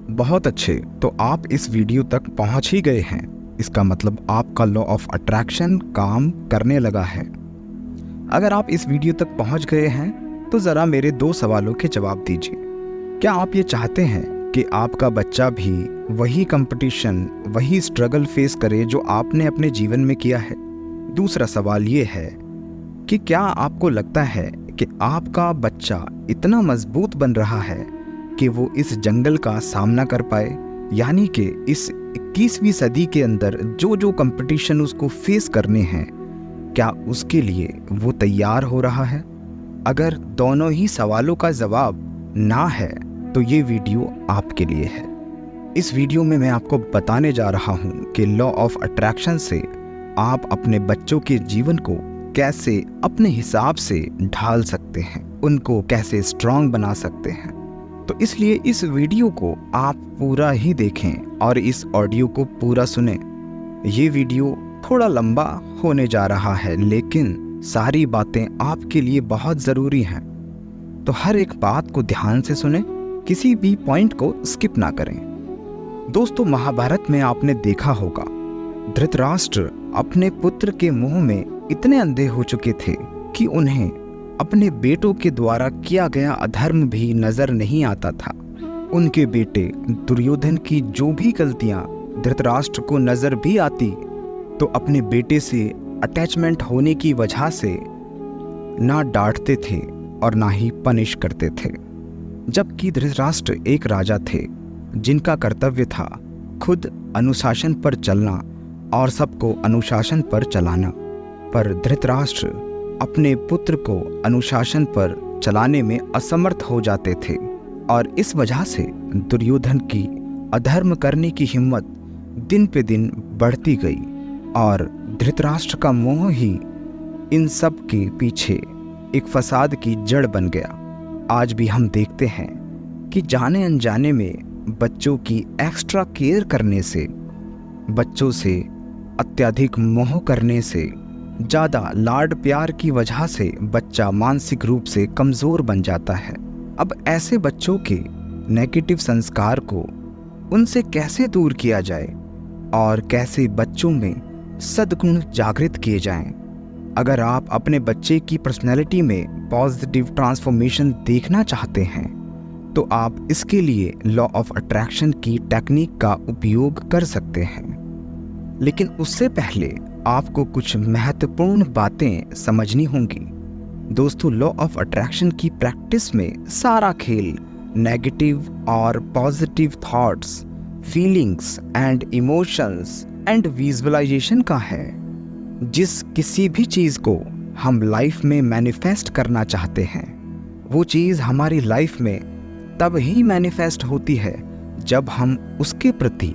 बहुत अच्छे। तो आप इस वीडियो तक पहुंच ही गए हैं। इसका मतलब आपका लॉ ऑफ अट्रैक्शन काम करने लगा है। अगर आप इस वीडियो तक पहुंच गए हैं तो ज़रा मेरे 2 सवालों के जवाब दीजिए। क्या आप ये चाहते हैं कि आपका बच्चा भी वही कंपटीशन, वही स्ट्रगल फेस करे जो आपने अपने जीवन में किया है? दूसरा सवाल ये है कि क्या आपको लगता है कि आपका बच्चा इतना मजबूत बन रहा है कि वो इस जंगल का सामना कर पाए, यानी कि इस 21वीं सदी के अंदर जो जो कंपटीशन उसको फेस करने हैं, क्या उसके लिए वो तैयार हो रहा है? अगर दोनों ही सवालों का जवाब ना है तो ये वीडियो आपके लिए है। इस वीडियो में मैं आपको बताने जा रहा हूँ कि लॉ ऑफ अट्रैक्शन से आप अपने बच्चों के जीवन को कैसे अपने हिसाब से ढाल सकते हैं, उनको कैसे स्ट्रांग बना सकते हैं। तो इसलिए इस वीडियो को आप पूरा ही देखें और इस ऑडियो को पूरा सुनें। ये वीडियो थोड़ा लंबा होने जा रहा है, लेकिन सारी बातें आपके लिए बहुत ज़रूरी हैं। तो हर एक बात को ध्यान से सुनें, किसी भी पॉइंट को स्किप ना करें। दोस्तों, महाभारत में आपने देखा होगा, धृतराष्ट्र अपने पुत्र के मुंह में इतने अंधे हो चुके थे कि उन्हें अपने बेटों के द्वारा किया गया अधर्म भी नजर नहीं आता था। उनके बेटे दुर्योधन की जो भी गलतियां धृतराष्ट्र को नजर भी आती तो अपने बेटे से अटैचमेंट होने की वजह से ना डांटते थे और ना ही पनिश करते थे। जबकि धृतराष्ट्र एक राजा थे जिनका कर्तव्य था खुद अनुशासन पर चलना और सबको अनुशासन पर चलाना, पर धृतराष्ट्र अपने पुत्र को अनुशासन पर चलाने में असमर्थ हो जाते थे और इस वजह से दुर्योधन की अधर्म करने की हिम्मत दिन पे दिन बढ़ती गई और धृतराष्ट्र का मोह ही इन सब के पीछे एक फसाद की जड़ बन गया। आज भी हम देखते हैं कि जाने अनजाने में बच्चों की एक्स्ट्रा केयर करने से, बच्चों से अत्यधिक मोह करने से, ज़्यादा लाड प्यार की वजह से बच्चा मानसिक रूप से कमज़ोर बन जाता है। अब ऐसे बच्चों के नेगेटिव संस्कार को उनसे कैसे दूर किया जाए और कैसे बच्चों में सद्गुण जागृत किए जाएं? अगर आप अपने बच्चे की पर्सनैलिटी में पॉजिटिव ट्रांसफॉर्मेशन देखना चाहते हैं तो आप इसके लिए लॉ ऑफ अट्रैक्शन की टेक्निक का उपयोग कर सकते हैं। लेकिन उससे पहले आपको कुछ महत्वपूर्ण बातें समझनी होंगी। दोस्तों, लॉ ऑफ अट्रैक्शन की प्रैक्टिस में सारा खेल नेगेटिव और positive thoughts, feelings and emotions and visualization का है। जिस किसी भी चीज़ को हम लाइफ में मैनिफेस्ट करना चाहते हैं, वो चीज़ हमारी लाइफ में तब ही मैनिफेस्ट होती है जब हम उसके प्रति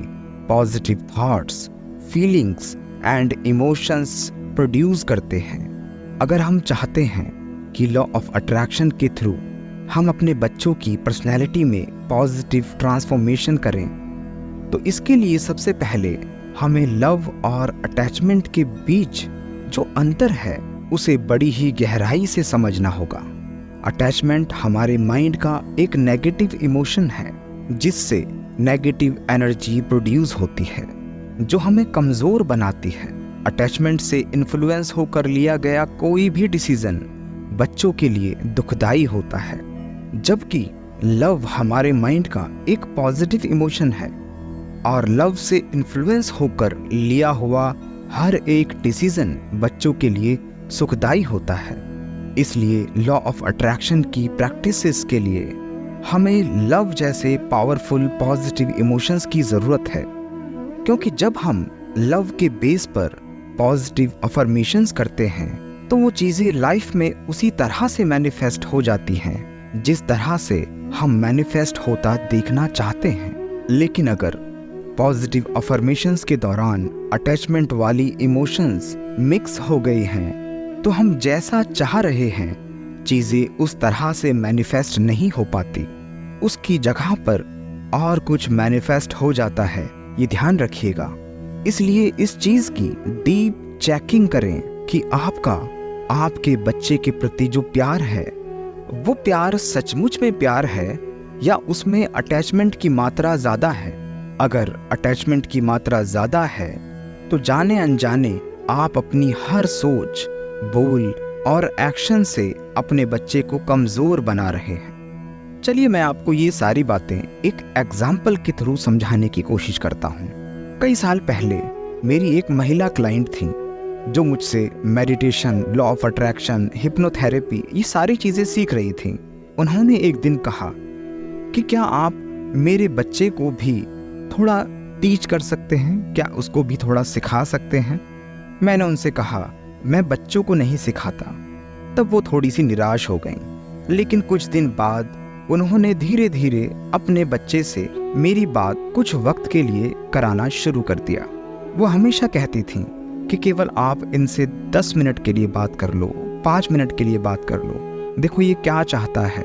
positive thoughts, feelings and emotions produce करते हैं। अगर हम चाहते हैं कि लॉ ऑफ अट्रैक्शन के थ्रू हम अपने बच्चों की पर्सनैलिटी में पॉजिटिव ट्रांसफॉर्मेशन करें, तो इसके लिए सबसे पहले हमें लव और अटैचमेंट के बीच जो अंतर है उसे बड़ी ही गहराई से समझना होगा। अटैचमेंट हमारे माइंड का एक नेगेटिव इमोशन है जिससे नेगेटिव एनर्जी प्रोड्यूस होती है जो हमें कमज़ोर बनाती है। अटैचमेंट से इन्फ्लुएंस होकर लिया गया कोई भी डिसीजन बच्चों के लिए दुखदाई होता है, जबकि लव हमारे माइंड का एक पॉजिटिव इमोशन है और लव से इन्फ्लुएंस होकर लिया हुआ हर एक डिसीजन बच्चों के लिए सुखदाई होता है। इसलिए लॉ ऑफ अट्रैक्शन की प्रैक्टिसेस के लिए हमें लव जैसे पावरफुल पॉजिटिव इमोशंस की ज़रूरत है, क्योंकि जब हम लव के बेस पर पॉजिटिव अफर्मेशंस करते हैं तो वो चीज़ें लाइफ में उसी तरह से मैनिफेस्ट हो जाती हैं जिस तरह से हम मैनिफेस्ट होता देखना चाहते हैं। लेकिन अगर पॉजिटिव अफर्मेशंस के दौरान अटैचमेंट वाली इमोशंस मिक्स हो गई हैं तो हम जैसा चाह रहे हैं चीज़ें उस तरह से मैनिफेस्ट नहीं हो पाती, उसकी जगह पर और कुछ मैनिफेस्ट हो जाता है। ये ध्यान रखिएगा। इसलिए इस चीज़ की डीप चेकिंग करें कि आपके बच्चे के प्रति जो प्यार है वो प्यार सचमुच में प्यार है या उसमें अटैचमेंट की मात्रा ज़्यादा है? अगर अटैचमेंट की मात्रा ज़्यादा है तो जाने अनजाने आप अपनी हर सोच, बोल और एक्शन से अपने बच्चे को कमज़ोर बना रहे हैं। चलिए मैं आपको ये सारी बातें एक एग्जाम्पल के थ्रू समझाने की कोशिश करता हूँ। कई साल पहले मेरी एक महिला क्लाइंट थी जो मुझसे meditation, law of attraction, hypnotherapy ये सारी चीज़ें सीख रही थी। उन्होंने एक दिन कहा कि क्या आप मेरे बच्चे को भी थोड़ा टीच कर सकते हैं, क्या उसको भी थोड़ा सिखा सकते हैं? मैंने उनसे कहा मैं बच्चों को नहीं सिखाता। तब वो थोड़ी सी निराश हो गई, लेकिन कुछ दिन बाद उन्होंने धीरे धीरे अपने बच्चे से मेरी बात कुछ वक्त के लिए कराना शुरू कर दिया। वो हमेशा कहती थी कि केवल आप इनसे 10 मिनट के लिए बात कर लो, 5 मिनट के लिए बात कर लो, देखो ये क्या चाहता है,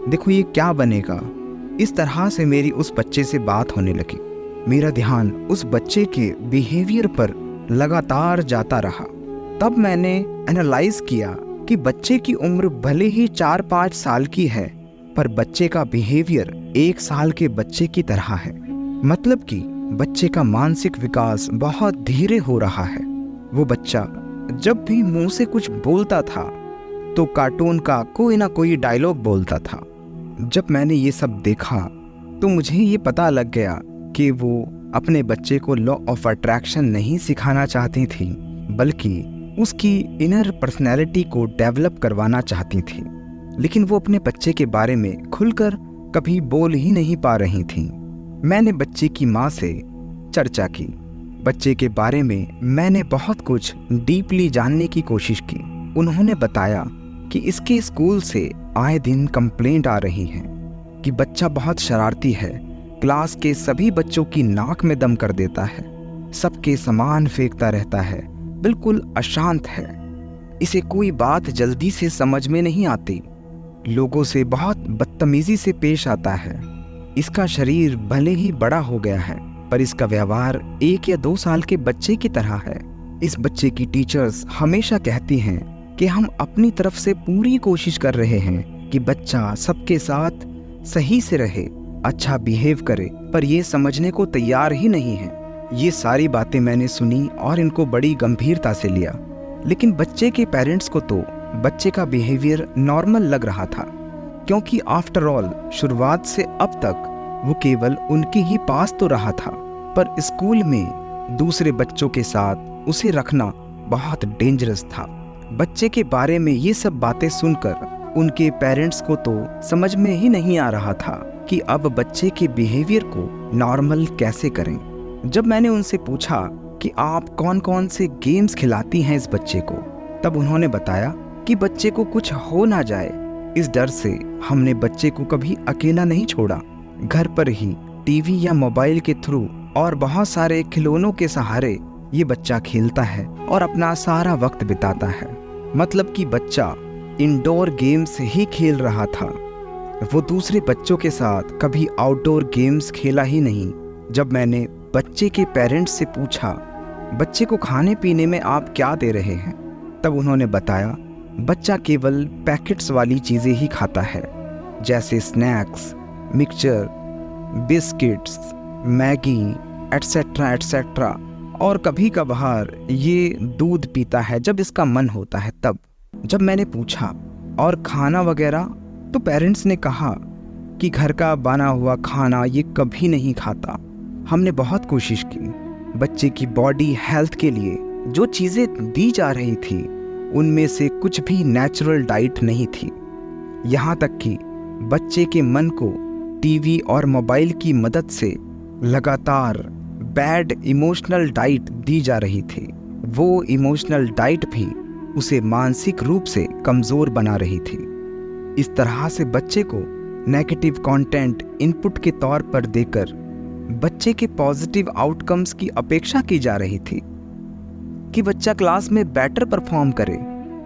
देखो ये क्या बनेगा। इस तरह से मेरी उस बच्चे से बात होने लगी। मेरा ध्यान उस बच्चे के बिहेवियर पर लगातार जाता रहा। तब मैंने एनालाइज किया कि बच्चे की उम्र भले ही 4-5 साल की है, पर बच्चे का बिहेवियर 1 साल के बच्चे की तरह है। मतलब कि बच्चे का मानसिक विकास बहुत धीरे हो रहा है। वो बच्चा जब भी मुंह से कुछ बोलता था तो कार्टून का कोई ना कोई डायलॉग बोलता था। जब मैंने ये सब देखा तो मुझे ये पता लग गया कि वो अपने बच्चे को लॉ ऑफ अट्रैक्शन नहीं सिखाना चाहती थी, बल्कि उसकी इनर पर्सनैलिटी को डेवलप करवाना चाहती थी। लेकिन वो अपने बच्चे के बारे में खुलकर कभी बोल ही नहीं पा रही थी। मैंने बच्चे की माँ से चर्चा की। बच्चे के बारे में मैंने बहुत कुछ डीपली जानने की कोशिश की। उन्होंने बताया कि इसके स्कूल से आए दिन कंप्लेंट आ रही हैं कि बच्चा बहुत शरारती है, क्लास के सभी बच्चों की नाक में दम कर देता है, सबके सामान फेंकता रहता है, बिल्कुल अशांत है, इसे कोई बात जल्दी से समझ में नहीं आती, लोगों से बहुत बदतमीजी से पेश आता है। इसका शरीर भले ही बड़ा हो गया है, पर इसका व्यवहार 1 या 2 साल के बच्चे की तरह है। इस बच्चे की टीचर्स हमेशा कहती हैं कि हम अपनी तरफ से पूरी कोशिश कर रहे हैं कि बच्चा सबके साथ सही से रहे, अच्छा बिहेव करे, पर ये समझने को तैयार ही नहीं है। ये सारी बातें मैंने सुनी और इनको बड़ी गंभीरता से लिया। लेकिन बच्चे के पेरेंट्स को तो बच्चे का बिहेवियर नॉर्मल लग रहा था, क्योंकि आफ्टर ऑल शुरुआत से अब तक वो केवल उनके ही पास तो रहा था, पर स्कूल में दूसरे बच्चों के साथ उसे रखना बहुत डेंजरस था। बच्चे के बारे में ये सब बातें सुनकर उनके पेरेंट्स को तो समझ में ही नहीं आ रहा था कि अब बच्चे के बिहेवियर को नॉर्मल कैसे करें। जब मैंने उनसे पूछा कि आप कौन कौन से गेम्स खिलाती हैं इस बच्चे को, तब उन्होंने बताया कि बच्चे को कुछ हो ना जाए, इस डर से हमने बच्चे को कभी अकेला नहीं छोड़ा। घर पर ही टीवी या मोबाइल के थ्रू और बहुत सारे खिलौनों के सहारे ये बच्चा खेलता है और अपना सारा वक्त बिताता है। मतलब कि बच्चा इंडोर गेम्स ही खेल रहा था, वो दूसरे बच्चों के साथ कभी आउटडोर गेम्स खेला ही नहीं। जब मैंने बच्चे के पेरेंट्स से पूछा बच्चे को खाने पीने में आप क्या दे रहे हैं, तब उन्होंने बताया बच्चा केवल पैकेट्स वाली चीज़ें ही खाता है, जैसे snacks, mixture, biscuits, Maggi etcetera etcetera, और कभी कभार ये दूध पीता है जब इसका मन होता है तब। जब मैंने पूछा और खाना वगैरह, तो पेरेंट्स ने कहा कि घर का बना हुआ खाना ये कभी नहीं खाता। हमने बहुत कोशिश की। बच्चे की बॉडी हेल्थ के लिए जो चीज़ें दी जा रही थी उनमें से कुछ भी नेचुरल डाइट नहीं थी। यहाँ तक कि बच्चे के मन को टीवी और मोबाइल की मदद से लगातार बैड इमोशनल डाइट दी जा रही थी। वो इमोशनल डाइट भी उसे मानसिक रूप से कमज़ोर बना रही थी। इस तरह से बच्चे को नेगेटिव कंटेंट इनपुट के तौर पर देकर बच्चे के पॉजिटिव आउटकम्स की अपेक्षा की जा रही थी कि बच्चा क्लास में बेटर परफॉर्म करे,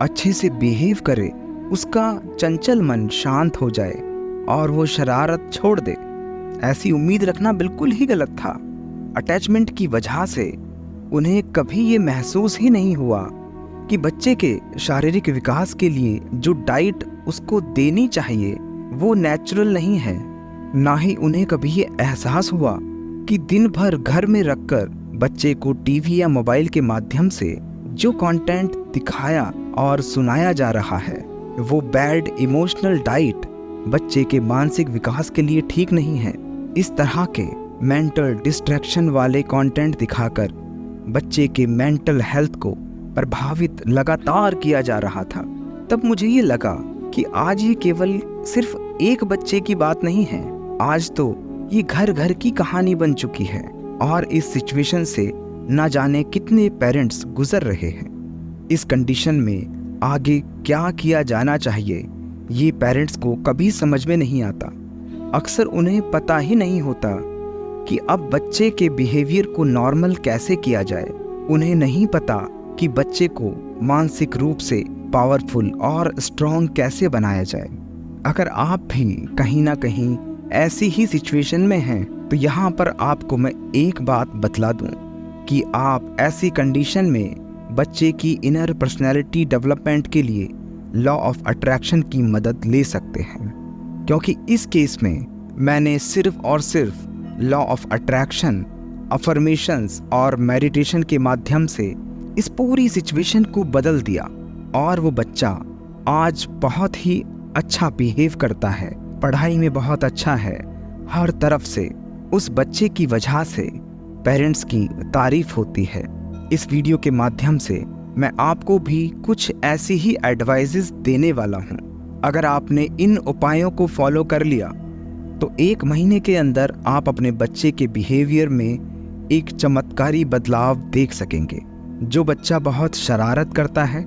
अच्छे से बिहेव करे, उसका चंचल मन शांत हो जाए और वो शरारत छोड़ दे। ऐसी उम्मीद रखना बिल्कुल ही गलत था। अटैचमेंट की वजह से उन्हें कभी ये महसूस ही नहीं हुआ कि बच्चे के शारीरिक विकास के लिए जो डाइट उसको देनी चाहिए वो नेचुरल नहीं है। ना ही उन्हें कभी ये एहसास हुआ कि दिन भर घर में रखकर बच्चे को टीवी या मोबाइल के माध्यम से जो कंटेंट दिखाया और सुनाया जा रहा है वो बैड इमोशनल डाइट बच्चे के मानसिक विकास के लिए ठीक नहीं है। इस तरह के मेंटल डिस्ट्रैक्शन वाले कंटेंट दिखाकर बच्चे के मेंटल हेल्थ को प्रभावित लगातार किया जा रहा था। तब मुझे ये लगा कि आज ये केवल सिर्फ एक बच्चे की बात नहीं है, आज तो ये घर घर की कहानी बन चुकी है और इस सिचुएशन से ना जाने कितने पेरेंट्स गुजर रहे हैं। इस कंडीशन में आगे क्या किया जाना चाहिए ये पेरेंट्स को कभी समझ में नहीं आता। अक्सर उन्हें पता ही नहीं होता कि अब बच्चे के बिहेवियर को नॉर्मल कैसे किया जाए। उन्हें नहीं पता कि बच्चे को मानसिक रूप से पावरफुल और स्ट्रॉन्ग कैसे बनाया जाए। अगर आप भी कहीं ना कहीं ऐसी ही सिचुएशन में हैं तो यहाँ पर आपको मैं एक बात बतला दूँ कि आप ऐसी कंडीशन में बच्चे की इनर पर्सनैलिटी डेवलपमेंट के लिए लॉ ऑफ अट्रैक्शन की मदद ले सकते हैं, क्योंकि इस केस में मैंने सिर्फ और सिर्फ लॉ ऑफ अट्रैक्शन, अफर्मेशंस और मेडिटेशन के माध्यम से इस पूरी सिचुएशन को बदल दिया और वो बच्चा आज बहुत ही अच्छा बिहेव करता है, पढ़ाई में बहुत अच्छा है। हर तरफ से उस बच्चे की वजह से पेरेंट्स की तारीफ होती है। इस वीडियो के माध्यम से मैं आपको भी कुछ ऐसी ही एडवाइजेस देने वाला हूँ। अगर आपने इन उपायों को फॉलो कर लिया तो 1 महीने के अंदर आप अपने बच्चे के बिहेवियर में एक चमत्कारी बदलाव देख सकेंगे। जो बच्चा बहुत शरारत करता है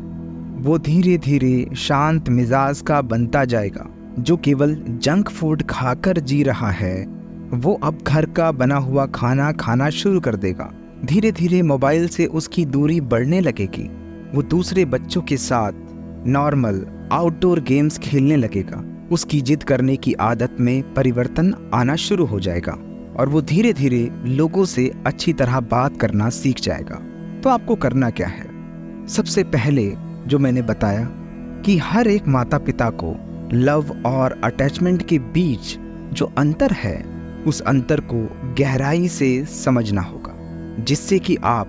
वो धीरे धीरे शांत मिजाज का बनता जाएगा। जो केवल जंक फूड खाकर जी रहा है वो अब घर का बना हुआ खाना खाना शुरू कर देगा। धीरे धीरे मोबाइल से उसकी दूरी बढ़ने लगेगी। वो दूसरे बच्चों के साथ नॉर्मल आउटडोर गेम्स खेलने लगेगा। उसकी जिद करने की आदत में परिवर्तन आना शुरू हो जाएगा और वो धीरे धीरे लोगों से अच्छी तरह बात करना सीख जाएगा। तो आपको करना क्या है? सबसे पहले जो मैंने बताया कि हर एक माता पिता को लव और अटैचमेंट के बीच जो अंतर है उस अंतर को गहराई से समझना होगा, जिससे कि आप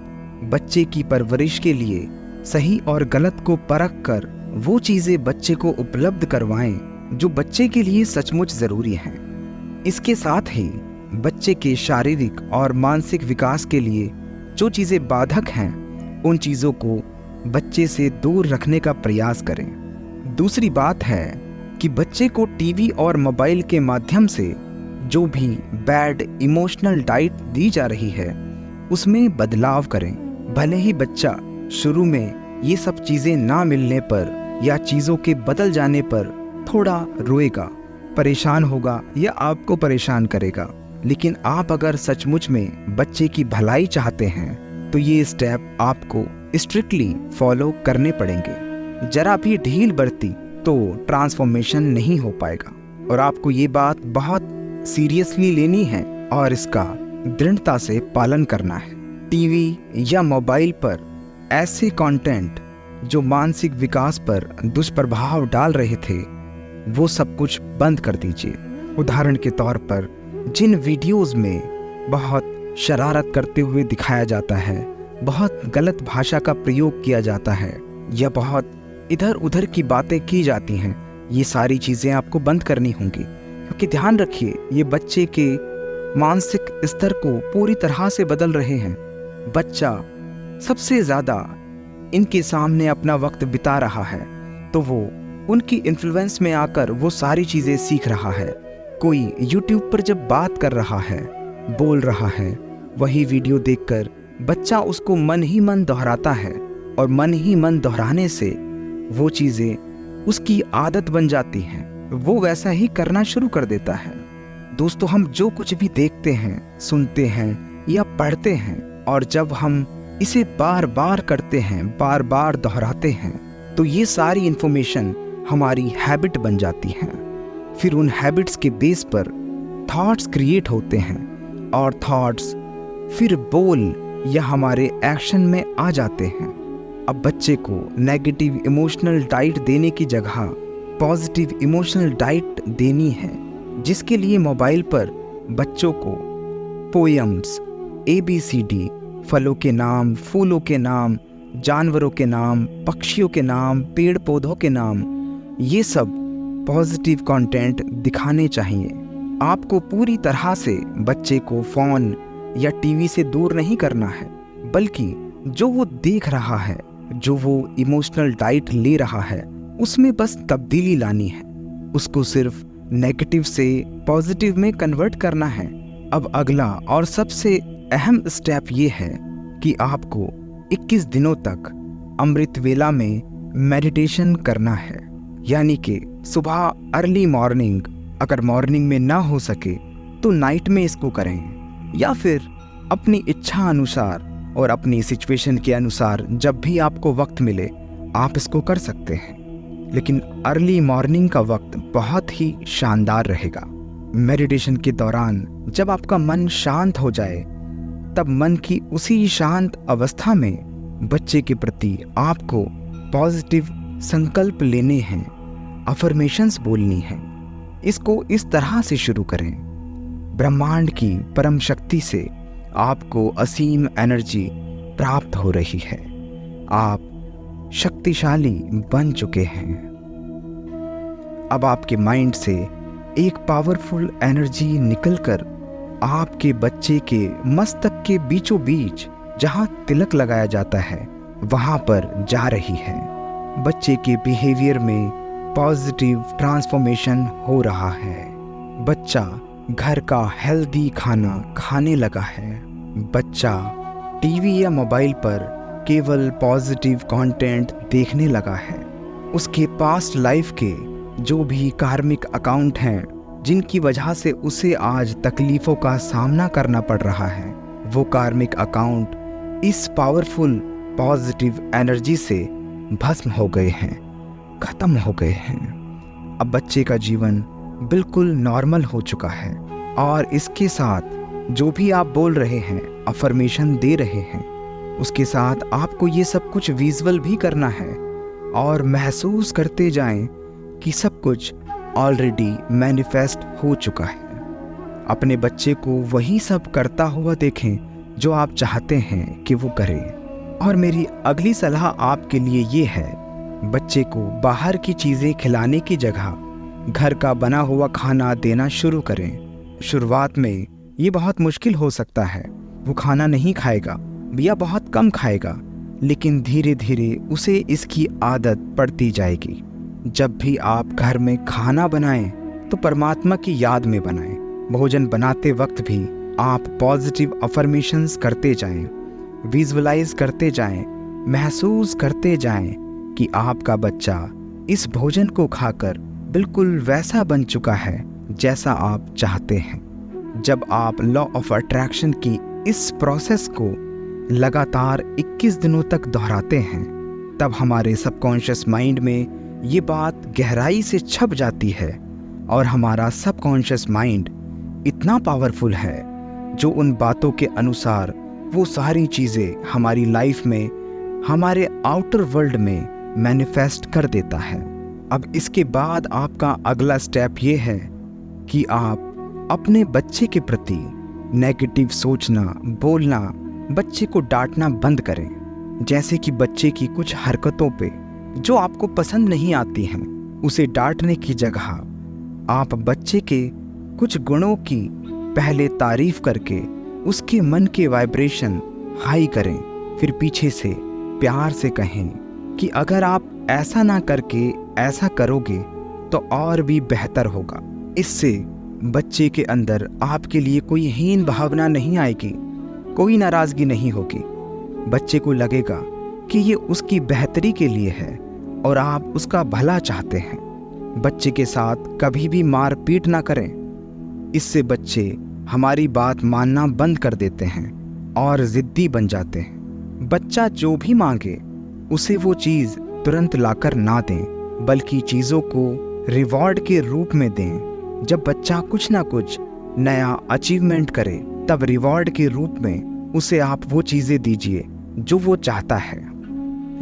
बच्चे की परवरिश के लिए सही और गलत को परख कर वो चीज़ें बच्चे को उपलब्ध करवाएं जो बच्चे के लिए सचमुच ज़रूरी हैं। इसके साथ ही बच्चे के शारीरिक और मानसिक विकास के लिए जो चीज़ें बाधक हैं उन चीज़ों को बच्चे से दूर रखने का प्रयास करें। दूसरी बात है कि बच्चे को टीवी और मोबाइल के माध्यम से जो भी बैड इमोशनल डाइट दी जा रही है उसमें बदलाव करें। भले ही बच्चा शुरू में ये सब चीज़ें ना मिलने पर या चीज़ों के बदल जाने पर थोड़ा रोएगा, परेशान होगा या आपको परेशान करेगा, लेकिन आप अगर सचमुच में बच्चे की भलाई चाहते हैं तो ये स्टेप आपको स्ट्रिक्टली फॉलो करने पड़ेंगे। जरा भी ढील बरती तो ट्रांसफॉर्मेशन नहीं हो पाएगा और आपको ये बात बहुत सीरियसली लेनी है और इसका दृढ़ता से पालन करना है। टीवी या मोबाइल पर ऐसे कंटेंट जो मानसिक विकास पर दुष्प्रभाव डाल रहे थे वो सब कुछ बंद कर दीजिए। उदाहरण के तौर पर जिन वीडियोस में बहुत शरारत करते हुए दिखाया जाता है, बहुत गलत भाषा का प्रयोग किया जाता है या बहुत इधर उधर की बातें की जाती हैं, ये सारी चीज़ें आपको बंद करनी होंगी। क्योंकि ध्यान रखिए ये बच्चे के मानसिक स्तर को पूरी तरह से बदल रहे हैं। बच्चा सबसे ज़्यादा इनके सामने अपना वक्त बिता रहा है तो वो उनकी इन्फ्लुएंस में आकर वो सारी चीज़ें सीख रहा है। कोई यूट्यूब पर जब बात कर रहा है, बोल रहा है, वही वीडियो देखकर बच्चा उसको मन ही मन दोहराता है और मन ही मन दोहराने से वो चीज़ें उसकी आदत बन जाती हैं, वो वैसा ही करना शुरू कर देता है। दोस्तों, हम जो कुछ भी देखते हैं, सुनते हैं या पढ़ते हैं और जब हम इसे बार बार करते हैं, बार बार दोहराते हैं तो ये सारी इन्फॉर्मेशन हमारी हैबिट बन जाती हैं। फिर उन हैबिट्स के बेस पर थॉट्स क्रिएट होते हैं और थॉट्स फिर बोल या हमारे एक्शन में आ जाते हैं। अब बच्चे को नेगेटिव इमोशनल डाइट देने की जगह पॉजिटिव इमोशनल डाइट देनी है। जिसके लिए मोबाइल पर बच्चों को पोएम्स, ABCD, फलों के नाम, फूलों के नाम, जानवरों के नाम, पक्षियों के नाम, पेड़ पौधों के नाम, ये सब पॉजिटिव कंटेंट दिखाने चाहिए। आपको पूरी तरह से बच्चे को फ़ोन या टीवी से दूर नहीं करना है, बल्कि जो वो देख रहा है, जो वो इमोशनल डाइट ले रहा है, उसमें बस तब्दीली लानी है। उसको सिर्फ नेगेटिव से पॉजिटिव में कन्वर्ट करना है। अब अगला और सबसे अहम स्टेप ये है कि आपको 21 दिनों तक अमृत वेला में मेडिटेशन करना है। यानी कि सुबह अर्ली मॉर्निंग, अगर मॉर्निंग में ना हो सके तो नाइट में इसको करें, या फिर अपनी इच्छा अनुसार और अपनी सिचुएशन के अनुसार जब भी आपको वक्त मिले आप इसको कर सकते हैं। लेकिन अर्ली मॉर्निंग का वक्त बहुत ही शानदार रहेगा। मेडिटेशन के दौरान जब आपका मन शांत हो जाए, तब मन की उसी शांत अवस्था में बच्चे के प्रति आपको पॉजिटिव संकल्प लेने हैं, अफर्मेशंस बोलनी हैं। इसको इस तरह से शुरू करें: ब्रह्मांड की परम शक्ति से आपको असीम एनर्जी प्राप्त हो रही है, आप शक्तिशाली बन चुके हैं। अब आपके माइंड से एक पावरफुल एनर्जी निकलकर आपके बच्चे के मस्तक के बीचों बीच जहां तिलक लगाया जाता है वहां पर जा रही है। बच्चे के बिहेवियर में पॉजिटिव ट्रांसफॉर्मेशन हो रहा है। बच्चा घर का हेल्दी खाना खाने लगा है। बच्चा टीवी या मोबाइल पर केवल पॉजिटिव कंटेंट देखने लगा है। उसके पास्ट लाइफ के जो भी कार्मिक अकाउंट हैं, जिनकी वजह से उसे आज तकलीफ़ों का सामना करना पड़ रहा है, वो कार्मिक अकाउंट इस पावरफुल पॉजिटिव एनर्जी से भस्म हो गए हैं, ख़त्म हो गए हैं। अब बच्चे का जीवन बिल्कुल नॉर्मल हो चुका है। और इसके साथ जो भी आप बोल रहे हैं, अफर्मेशन दे रहे हैं, उसके साथ आपको ये सब कुछ विजुअल भी करना है और महसूस करते जाएं कि सब कुछ ऑलरेडी मैनिफेस्ट हो चुका है। अपने बच्चे को वही सब करता हुआ देखें जो आप चाहते हैं कि वो करे। और मेरी अगली सलाह आपके लिए ये है, बच्चे को बाहर की चीज़ें खिलाने की जगह घर का बना हुआ खाना देना शुरू करें। शुरुआत में ये बहुत मुश्किल हो सकता है, वो खाना नहीं खाएगा या बहुत कम खाएगा, लेकिन धीरे धीरे उसे इसकी आदत पड़ती जाएगी। जब भी आप घर में खाना बनाएं तो परमात्मा की याद में बनाएं। भोजन बनाते वक्त भी आप पॉजिटिव अफर्मेशंस करते जाएं, विजुअलाइज करते जाएं, महसूस करते जाएं कि आपका बच्चा इस भोजन को खाकर बिल्कुल वैसा बन चुका है जैसा आप चाहते हैं। जब आप लॉ ऑफ अट्रैक्शन की इस प्रोसेस को लगातार 21 दिनों तक दोहराते हैं, तब हमारे सबकॉन्शियस माइंड में ये बात गहराई से छप जाती है और हमारा सबकॉन्शियस माइंड इतना पावरफुल है जो उन बातों के अनुसार वो सारी चीज़ें हमारी लाइफ में, हमारे आउटर वर्ल्ड में मैनिफेस्ट कर देता है। अब इसके बाद आपका अगला स्टेप ये है कि आप अपने बच्चे के प्रति नेगेटिव सोचना, बोलना, बच्चे को डांटना बंद करें। जैसे कि बच्चे की कुछ हरकतों पे जो आपको पसंद नहीं आती हैं, उसे डांटने की जगह आप बच्चे के कुछ गुणों की पहले तारीफ करके उसके मन के वाइब्रेशन हाई करें, फिर पीछे से प्यार से कहें कि अगर आप ऐसा ना करके ऐसा करोगे तो और भी बेहतर होगा। इससे बच्चे के अंदर आपके लिए कोई हीन भावना नहीं आएगी, कोई नाराज़गी नहीं होगी। बच्चे को लगेगा कि ये उसकी बेहतरी के लिए है और आप उसका भला चाहते हैं। बच्चे के साथ कभी भी मार पीट ना करें, इससे बच्चे हमारी बात मानना बंद कर देते हैं और ज़िद्दी बन जाते हैं। बच्चा जो भी मांगे उसे वो चीज़ तुरंत लाकर ना दें, बल्कि चीज़ों को रिवॉर्ड के रूप में दें। जब बच्चा कुछ ना कुछ नया अचीवमेंट करे, तब रिवॉर्ड के रूप में उसे आप वो चीज़ें दीजिए जो वो चाहता है।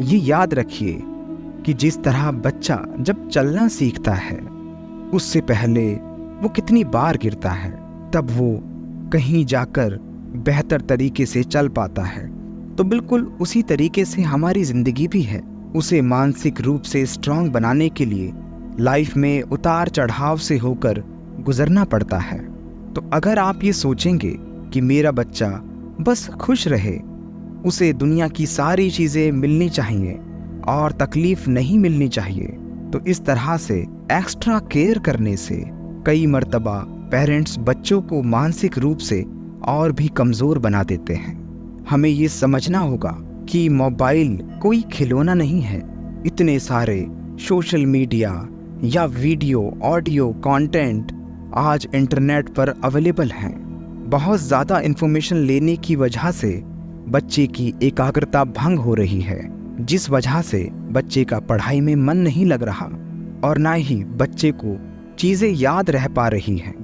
ये याद रखिए कि जिस तरह बच्चा जब चलना सीखता है, उससे पहले वो कितनी बार गिरता है, तब वो कहीं जाकर बेहतर तरीके से चल पाता है। तो बिल्कुल उसी तरीके से हमारी ज़िंदगी भी है। उसे मानसिक रूप से स्ट्रांग बनाने के लिए लाइफ में उतार चढ़ाव से होकर गुजरना पड़ता है। तो अगर आप ये सोचेंगे कि मेरा बच्चा बस खुश रहे, उसे दुनिया की सारी चीज़ें मिलनी चाहिए और तकलीफ नहीं मिलनी चाहिए, तो इस तरह से एक्स्ट्रा केयर करने से कई मर्तबा पेरेंट्स बच्चों को मानसिक रूप से और भी कमज़ोर बना देते हैं। हमें ये समझना होगा कि मोबाइल कोई खिलौना नहीं है। इतने सारे सोशल मीडिया या वीडियो ऑडियो कंटेंट आज इंटरनेट पर अवेलेबल हैं। बहुत ज़्यादा इन्फॉर्मेशन लेने की वजह से बच्चे की एकाग्रता भंग हो रही है, जिस वजह से बच्चे का पढ़ाई में मन नहीं लग रहा और ना ही बच्चे को चीज़ें याद रह पा रही हैं।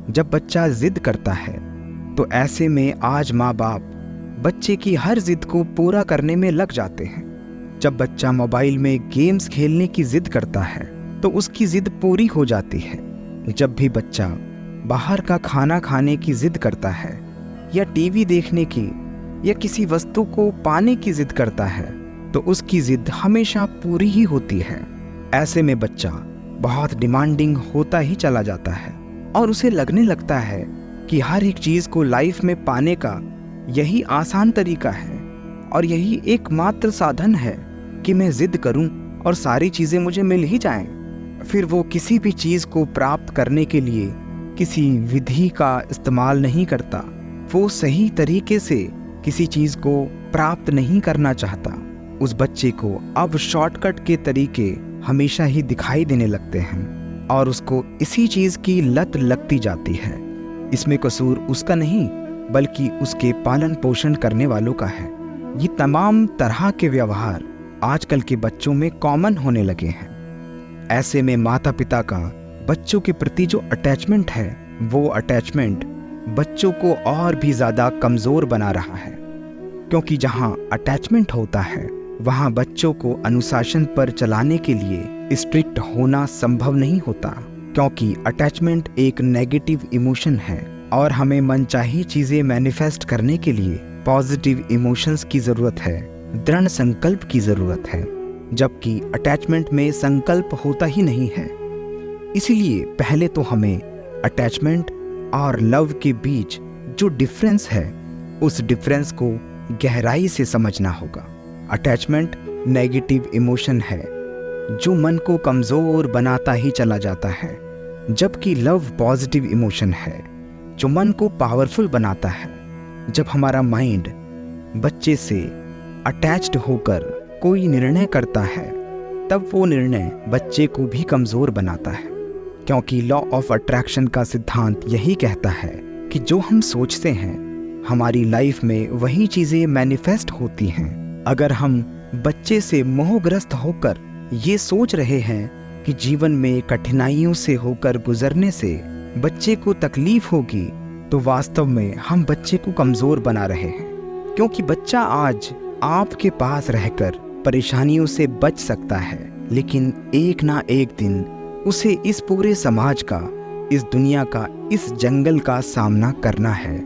जब बच्चा ज़िद करता है तो ऐसे में आज माँ बाप बच्चे की हर ज़िद को पूरा करने में लग जाते हैं। जब बच्चा मोबाइल में गेम्स खेलने की ज़िद करता है तो उसकी ज़िद पूरी हो जाती है। जब भी बच्चा बाहर का खाना खाने की ज़िद करता है या टीवी देखने की या किसी वस्तु को पाने की ज़िद करता है तो उसकी ज़िद हमेशा पूरी ही होती है। ऐसे में बच्चा बहुत डिमांडिंग होता ही चला जाता है और उसे लगने लगता है कि हर एक चीज़ को लाइफ में पाने का यही आसान तरीका है और यही एकमात्र साधन है कि मैं ज़िद करूं और सारी चीज़ें मुझे मिल ही जाएं। फिर वो किसी भी चीज़ को प्राप्त करने के लिए किसी विधि का इस्तेमाल नहीं करता। वो सही तरीके से किसी चीज़ को प्राप्त नहीं करना चाहता। उस बच्चे को अब शॉर्टकट के तरीके हमेशा ही दिखाई देने लगते हैं और उसको इसी चीज़ की लत लगती जाती है। इसमें कसूर उसका नहीं बल्कि उसके पालन पोषण करने वालों का है। ये तमाम तरह के व्यवहार आजकल के बच्चों में कॉमन होने लगे हैं। ऐसे में माता पिता का बच्चों के प्रति जो अटैचमेंट है वो अटैचमेंट बच्चों को और भी ज़्यादा कमज़ोर बना रहा है, क्योंकि जहाँ अटैचमेंट होता है वहाँ बच्चों को अनुशासन पर चलाने के लिए स्ट्रिक्ट होना संभव नहीं होता, क्योंकि अटैचमेंट एक नेगेटिव इमोशन है और हमें मनचाही चीज़ें मैनिफेस्ट करने के लिए पॉजिटिव इमोशंस की ज़रूरत है, दृढ़ संकल्प की ज़रूरत है, जबकि अटैचमेंट में संकल्प होता ही नहीं है। इसीलिए पहले तो हमें अटैचमेंट और लव के बीच जो डिफरेंस है उस डिफरेंस को गहराई से समझना होगा। अटैचमेंट नेगेटिव इमोशन है जो मन को कमज़ोर बनाता ही चला जाता है, जबकि लव पॉजिटिव इमोशन है जो मन को पावरफुल बनाता है। जब हमारा माइंड बच्चे से अटैच्ड होकर कोई निर्णय करता है तब वो निर्णय बच्चे को भी कमज़ोर बनाता है, क्योंकि लॉ ऑफ अट्रैक्शन का सिद्धांत यही कहता है कि जो हम सोचते हैं हमारी लाइफ में वही चीज़ें मैनिफेस्ट होती हैं। अगर हम बच्चे से मोहग्रस्त होकर ये सोच रहे हैं कि जीवन में कठिनाइयों से होकर गुजरने से बच्चे को तकलीफ होगी, तो वास्तव में हम बच्चे को कमज़ोर बना रहे हैं, क्योंकि बच्चा आज आपके पास रहकर परेशानियों से बच सकता है, लेकिन एक ना एक दिन उसे इस पूरे समाज का, इस दुनिया का, इस जंगल का सामना करना है।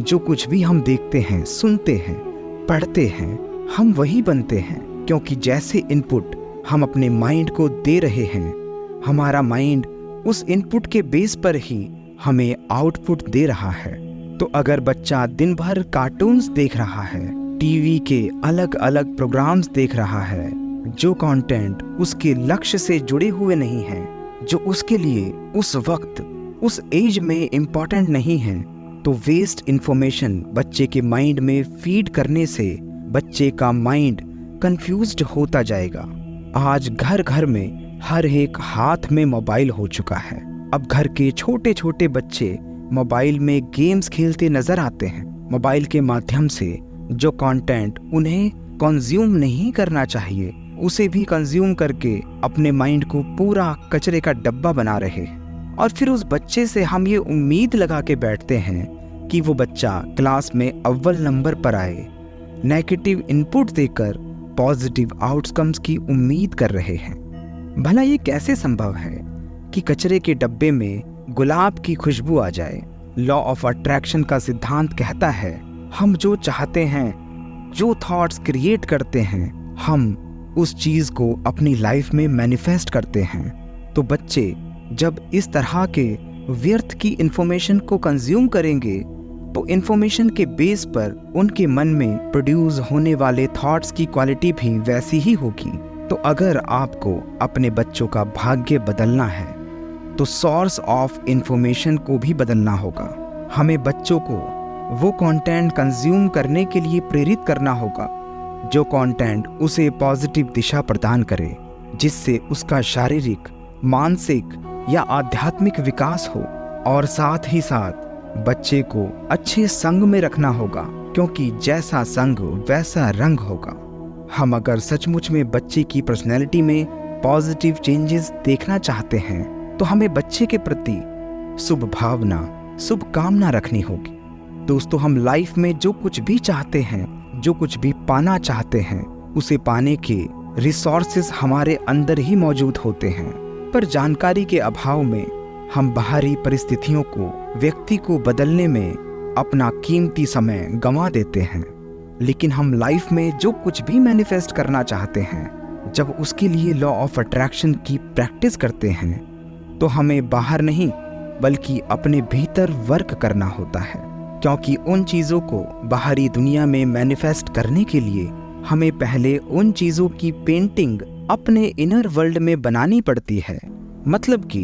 जो कुछ भी हम देखते हैं, सुनते हैं, पढ़ते हैं, हम वही बनते हैं, क्योंकि जैसे इनपुट हम अपने माइंड को दे रहे हैं, हमारा माइंड उस इनपुट के बेस पर ही हमें आउटपुट दे रहा है। तो अगर बच्चा दिन भर कार्टून्स देख रहा है, टीवी के अलग अलग प्रोग्राम्स देख रहा है, जो कंटेंट उसके लक्ष्य से जुड़े हुए नहीं हैं, जो उसके लिए उस वक्त उस एज में इम्पॉर्टेंट नहीं है, तो वेस्ट इंफॉर्मेशन बच्चे के माइंड में फीड करने से बच्चे का माइंड कंफ्यूज्ड होता जाएगा। आज घर घर में हर एक हाथ में मोबाइल हो चुका है। अब घर के छोटे छोटे बच्चे मोबाइल में गेम्स खेलते नजर आते हैं। मोबाइल के माध्यम से जो कंटेंट उन्हें कंज्यूम नहीं करना चाहिए उसे भी कंज्यूम करके अपने माइंड को पूरा कचरे का डब्बा बना रहे हैं। और फिर उस बच्चे से हम ये उम्मीद लगा के बैठते हैं कि वो बच्चा क्लास में अव्वल नंबर पर आए। नेगेटिव इनपुट देकर पॉजिटिव आउटकम्स की उम्मीद कर रहे हैं। भला ये कैसे संभव है कि कचरे के डब्बे में गुलाब की खुशबू आ जाए। लॉ ऑफ अट्रैक्शन का सिद्धांत कहता है, हम जो चाहते हैं, जो थॉट्स क्रिएट करते हैं, हम उस चीज़ को अपनी लाइफ में मैनिफेस्ट करते हैं। तो बच्चे जब इस तरह के व्यर्थ की इन्फॉर्मेशन को कंज्यूम करेंगे तो इन्फॉर्मेशन के बेस पर उनके मन में प्रोड्यूस होने वाले थॉट्स की क्वालिटी भी वैसी ही होगी। तो अगर आपको अपने बच्चों का भाग्य बदलना है तो सोर्स ऑफ इन्फॉर्मेशन को भी बदलना होगा। हमें बच्चों को वो कंटेंट कंज्यूम करने के लिए प्रेरित करना होगा जो कंटेंट उसे पॉजिटिव दिशा प्रदान करे, जिससे उसका शारीरिक, मानसिक या आध्यात्मिक विकास हो। और साथ ही साथ बच्चे को अच्छे संग में रखना होगा, क्योंकि जैसा संग वैसा रंग होगा। हम अगर सचमुच में बच्चे की पर्सनैलिटी में पॉजिटिव चेंजेस देखना चाहते हैं तो हमें बच्चे के प्रति शुभ भावना, शुभ कामना रखनी होगी। दोस्तों, हम लाइफ में जो कुछ भी चाहते हैं, जो कुछ भी पाना चाहते हैं, उसे पाने के रिसोर्सेस हमारे अंदर ही मौजूद होते हैं। पर जानकारी के अभाव में हम बाहरी परिस्थितियों को, व्यक्ति को बदलने में अपना कीमती समय गंवा देते हैं। लेकिन हम लाइफ में जो कुछ भी मैनिफेस्ट करना चाहते हैं, जब उसके लिए लॉ ऑफ अट्रैक्शन की प्रैक्टिस करते हैं तो हमें बाहर नहीं बल्कि अपने भीतर वर्क करना होता है। क्योंकि उन चीज़ों को बाहरी दुनिया में मैनिफेस्ट करने के लिए हमें पहले उन चीज़ों की पेंटिंग अपने इनर वर्ल्ड में बनानी पड़ती है। मतलब कि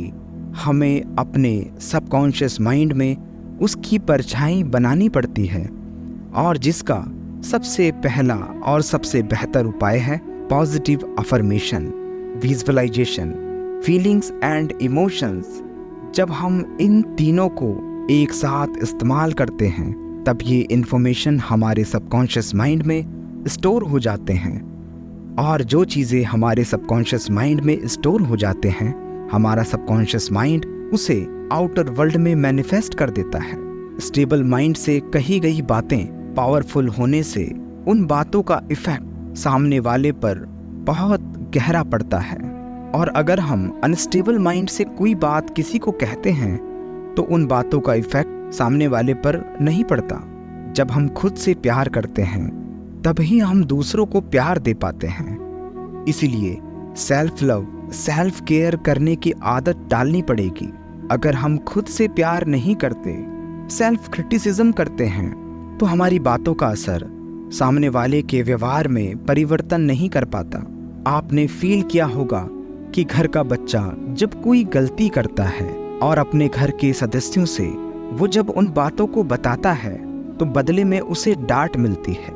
हमें अपने सबकॉन्शियस माइंड में उसकी परछाई बनानी पड़ती है, और जिसका सबसे पहला और सबसे बेहतर उपाय है positive affirmation, visualization, feelings and emotions. जब हम इन तीनों को एक साथ इस्तेमाल करते हैं तब ये इन्फॉर्मेशन हमारे सबकॉन्शियस माइंड में स्टोर हो जाते हैं, और जो चीज़ें हमारे सबकॉन्शियस माइंड में स्टोर हो जाते हैं, हमारा सबकॉन्शियस माइंड उसे आउटर वर्ल्ड में मैनिफेस्ट कर देता है। स्टेबल माइंड से कही गई बातें पावरफुल होने से उन बातों का इफेक्ट सामने वाले पर बहुत गहरा पड़ता है। और अगर हम अनस्टेबल माइंड से कोई बात किसी को कहते हैं तो उन बातों का इफेक्ट सामने वाले पर नहीं पड़ता। जब हम खुद से प्यार करते हैं तभी हम दूसरों को प्यार दे पाते हैं। इसीलिए सेल्फ लव, सेल्फ केयर करने की आदत डालनी पड़ेगी। अगर हम खुद से प्यार नहीं करते, सेल्फ क्रिटिसिज्म करते हैं, तो हमारी बातों का असर सामने वाले के व्यवहार में परिवर्तन नहीं कर पाता। आपने फील किया होगा कि घर का बच्चा जब कोई गलती करता है और अपने घर के सदस्यों से वो जब उन बातों को बताता है तो बदले में उसे डांट मिलती है,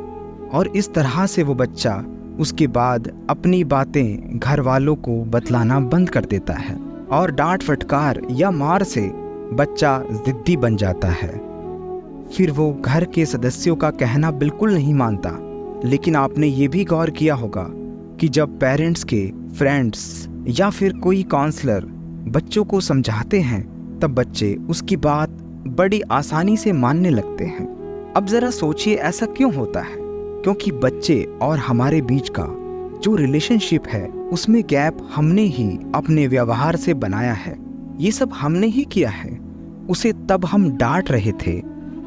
और इस तरह से वो बच्चा उसके बाद अपनी बातें घर वालों को बतलाना बंद कर देता है, और डांट फटकार या मार से बच्चा जिद्दी बन जाता है। फिर वो घर के सदस्यों का कहना बिल्कुल नहीं मानता। लेकिन आपने ये भी गौर किया होगा कि जब पेरेंट्स के फ्रेंड्स या फिर कोई काउंसलर बच्चों को समझाते हैं तब बच्चे उसकी बात बड़ी आसानी से मानने लगते हैं। अब ज़रा सोचिए ऐसा क्यों होता है? क्योंकि बच्चे और हमारे बीच का जो रिलेशनशिप है उसमें गैप हमने ही अपने व्यवहार से बनाया है। ये सब हमने ही किया है। उसे तब हम डांट रहे थे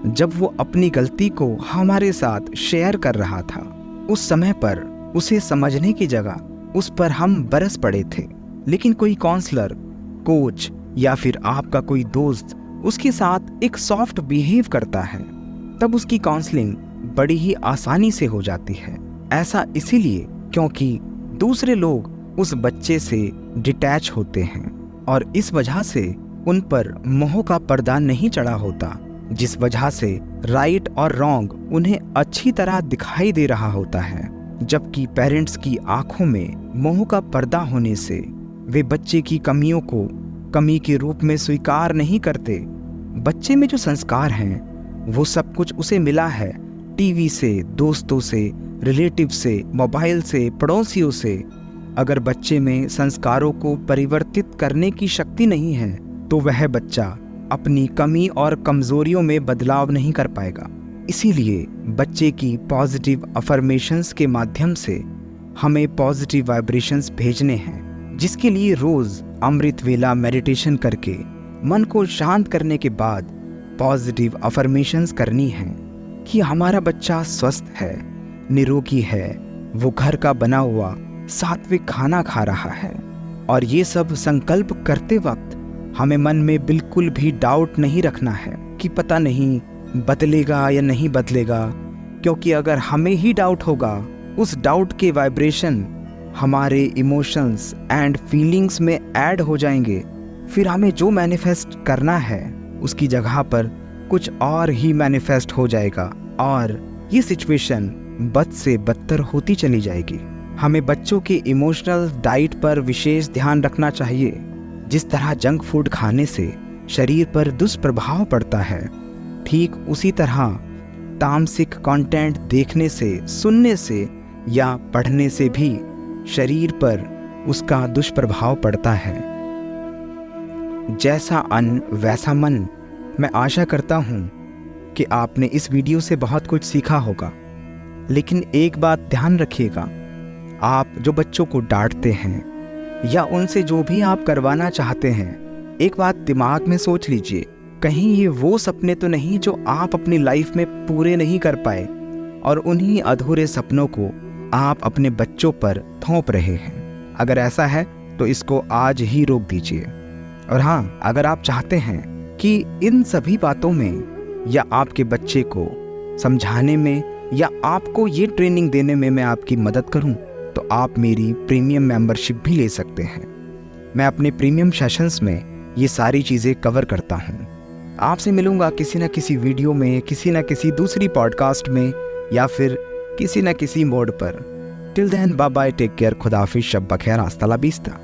जब वो अपनी गलती को हमारे साथ शेयर कर रहा था। उस समय पर उसे समझने की जगह उस पर हम बरस पड़े थे। लेकिन कोई काउंसलर, कोच या फिर आपका कोई दोस्त उसके साथ एक सॉफ्ट बिहेव करता है, तब उसकी काउंसलिंग बड़ी ही आसानी से हो जाती है। ऐसा इसीलिए क्योंकि दूसरे लोग उस बच्चे से डिटैच होते हैं और इस वजह से उन पर मोह का पर्दा नहीं चढ़ा होता, जिस वजह से राइट और रॉन्ग उन्हें अच्छी तरह दिखाई दे रहा होता है। जबकि पेरेंट्स की आंखों में मोह का पर्दा होने से वे बच्चे की कमियों को कमी के रूप में स्वीकार नहीं करते। बच्चे में जो संस्कार हैं वो सब कुछ उसे मिला है टीवी से, दोस्तों से, रिलेटिव से, मोबाइल से, पड़ोसियों से। अगर बच्चे में संस्कारों को परिवर्तित करने की शक्ति नहीं है तो वह बच्चा अपनी कमी और कमजोरियों में बदलाव नहीं कर पाएगा। इसीलिए बच्चे की पॉजिटिव अफर्मेशंस के माध्यम से हमें पॉजिटिव वाइब्रेशंस भेजने हैं, जिसके लिए रोज अमृत वेला मेडिटेशन करके मन को शांत करने के बाद पॉजिटिव अफर्मेशंस करनी है कि हमारा बच्चा स्वस्थ है, निरोगी है, वो घर का बना हुआ सात्विक खाना खा रहा है। और ये सब संकल्प करते वक्त हमें मन में बिल्कुल भी डाउट नहीं रखना है कि पता नहीं बदलेगा या नहीं बदलेगा, क्योंकि अगर हमें ही डाउट होगा, उस डाउट के वाइब्रेशन हमारे इमोशंस एंड फीलिंग्स में ऐड हो जाएंगे। फिर हमें जो मैनिफेस्ट करना है उसकी जगह पर कुछ और ही मैनिफेस्ट हो जाएगा और ये सिचुएशन बद से बदतर होती चली जाएगी। हमें बच्चों के इमोशनल डाइट पर विशेष ध्यान रखना चाहिए। जिस तरह जंक फूड खाने से शरीर पर दुष्प्रभाव पड़ता है, ठीक उसी तरह तामसिक कंटेंट देखने से, सुनने से या पढ़ने से भी शरीर पर उसका दुष्प्रभाव पड़ता है। जैसा अन्न वैसा मन। मैं आशा करता हूँ कि आपने इस वीडियो से बहुत कुछ सीखा होगा, लेकिन एक बात ध्यान रखिएगा, आप जो बच्चों को डांटते हैं या उनसे जो भी आप करवाना चाहते हैं, एक बात दिमाग में सोच लीजिए, कहीं ये वो सपने तो नहीं जो आप अपनी लाइफ में पूरे नहीं कर पाए और उन्हीं अधूरे सपनों को आप अपने बच्चों पर थोप रहे हैं। अगर ऐसा है तो इसको आज ही रोक दीजिए। और हाँ, अगर आप चाहते हैं कि इन सभी बातों में या आपके बच्चे को समझाने में या आपको ये ट्रेनिंग देने में मैं आपकी मदद करूं, तो आप मेरी प्रीमियम मेंबरशिप भी ले सकते हैं। मैं अपने प्रीमियम सेशंस में ये सारी चीज़ें कवर करता हूं। आपसे मिलूंगा किसी न किसी वीडियो में, किसी न किसी दूसरी पॉडकास्ट में या फिर किसी न किसी मोड पर। Till then, bye bye, take care, खुदाफिज, शब बखैर, आस्ता ला बिस्ता।